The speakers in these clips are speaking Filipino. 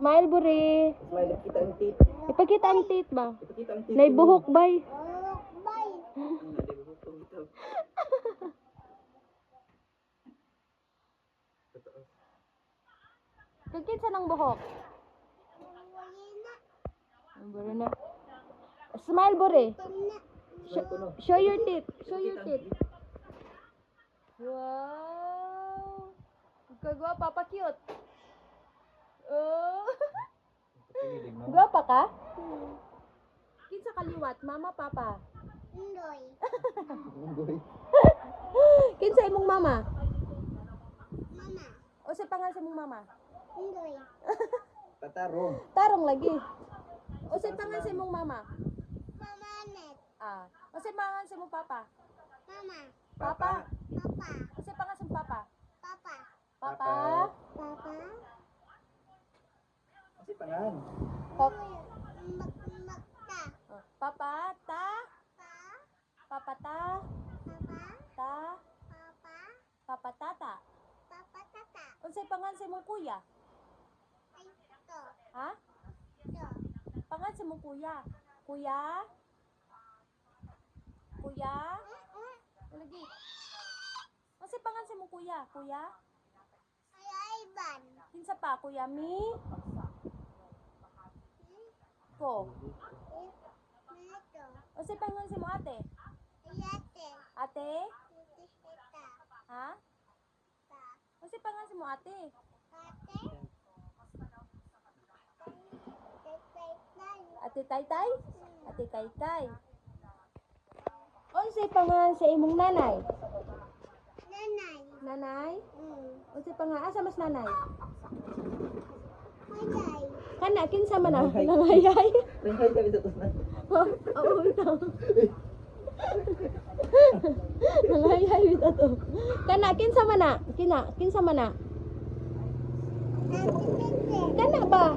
Smile, buri. Smile, ipakita ang teeth. Ipakita ang teeth ba? Ipakita ang teeth. Naibuhok, bay. Naibuhok ko ito. Totoo. Kagkit sa ng buhok. Buri na. Smile, buri. Show your teeth. Show your teeth. Wow. Kagwa, papa cute. Oh. Gwapa ka? Kinsa kaliwat, mama, papa? Indoy. Kinsa imong mama? Mama. O sa pangalan sa imong mama? Indoy. Tatarong. Tarong lagi. O sa pangalan sa imong mama? Mama Net. Ah. O sa pangalan sa imong papa? Mama. Papa. Papa. O sa pangalan sa imong papa? Papa. Papa. Papa. Kasi pangan. Pop. Magta. Oh. Papa, ta. Pa. Papa, ta. Papa. Ta. Papa. Papa, tata. Papa tata. O sa pangalan sa imong kuya? Ay, ito. Ha? Ito. Pangalan sa imong kuya? Kuya? Kuya? Lagi. O sa pangalan sa imong kuya? Kuya? Ay, Ivan. Kinsa pa? Kuya Mi? Ko. Ito. O sa pangalan sa imong ate? Ayate. Ate? Tita. Ha? Ta. O sa pangalan sa imong ate? Ate. Ate Taytay? Ate Taytay. O sa pangalan sa imong nanay? Nanay. Nanay? O sa pangalan? Asa mas nanay? Ayay. Kana, kinsa man na? Nangayay? Tinghay kami sa tusnan. Oo, ito. Nangayay, ito to. Kana, kinsa man na? Kinsa man na? Ate Tete. Kana ba?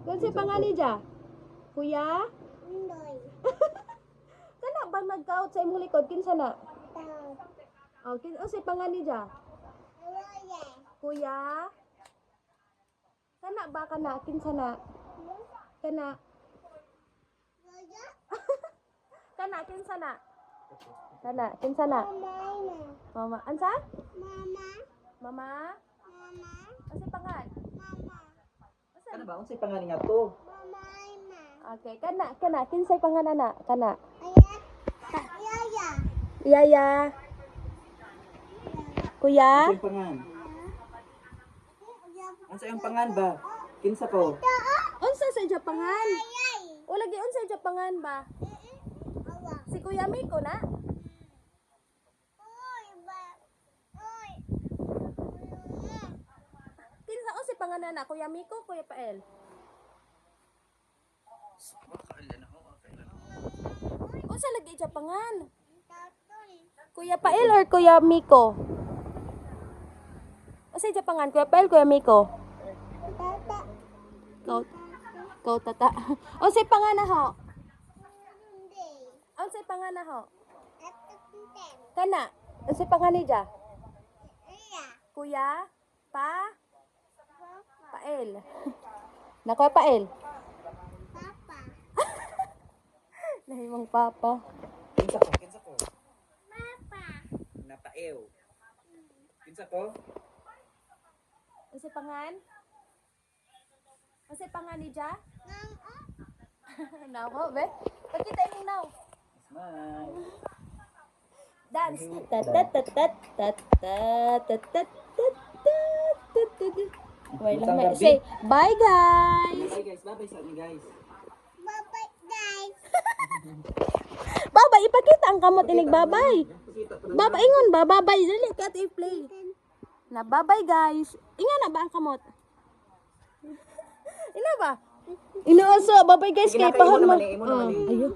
Kung si pangalan niya? Kuya? Indoy. Kana bang nag-out sa imong likod? Kinsa na? Tao. O, si pangalan niya? Roye. Kuya? Kana ba kana? Kinsa na? Kana? Roya. Kana, kinsa na? Kana, kinsa na? Mama. Mama. Ansa? Mama. Mama? Mama. O si pangalan? Mama. Ano ba? Unsay pangan nga to? Mama. Okay, kana, kinsay pangalan na? Kana. Ayat. Yaya. Yaya. Kuya? Unsay pangan? Unsay ang pangan ba? Kinsa ko? Unsa sa Japangan? Ayay. O lagi unsa Japangan ba? Awa. Si Kuya Miko na? Oy, ba. Oy. Kinsa o si pangalan na? Kuya Miko, Kuya Pael? Unsa lagi Japangan? Tatol. Kuya Pael or Kuya Miko? O si Japangan, Kuya Pael, Kuya Miko? Tata. Kau tata. O si pangalan ho? Hindi. O si pangalan ho? Ito tinten. Kana? O si pangalan niya? Iya. Kuya? Pa? Papa. Pael. Na Kuya Pael? Papa. Nahimang papa. Kinsa ko? Kinsa ko? Papa. Napaew. Kinsa ko? O si pangan? O si pangan ni Ja? Now ho, be? Pagkita imong now. Smile. Dance. Tat tat tat tat tat tat tat tat tat tat tat. Wait lang, may say bye guys. Bye guys. Bye sa amin guys. Bye-bye, guys. Baba, ipakita ang kamot inig babay. Pakita pa Baba ingon ba? Babay dali kat i-play. Na babay guys. Inga na ba ang kamot? Ina ba? Inaaso, babay guys kay pahon mo. Imo naman eh. Ayun.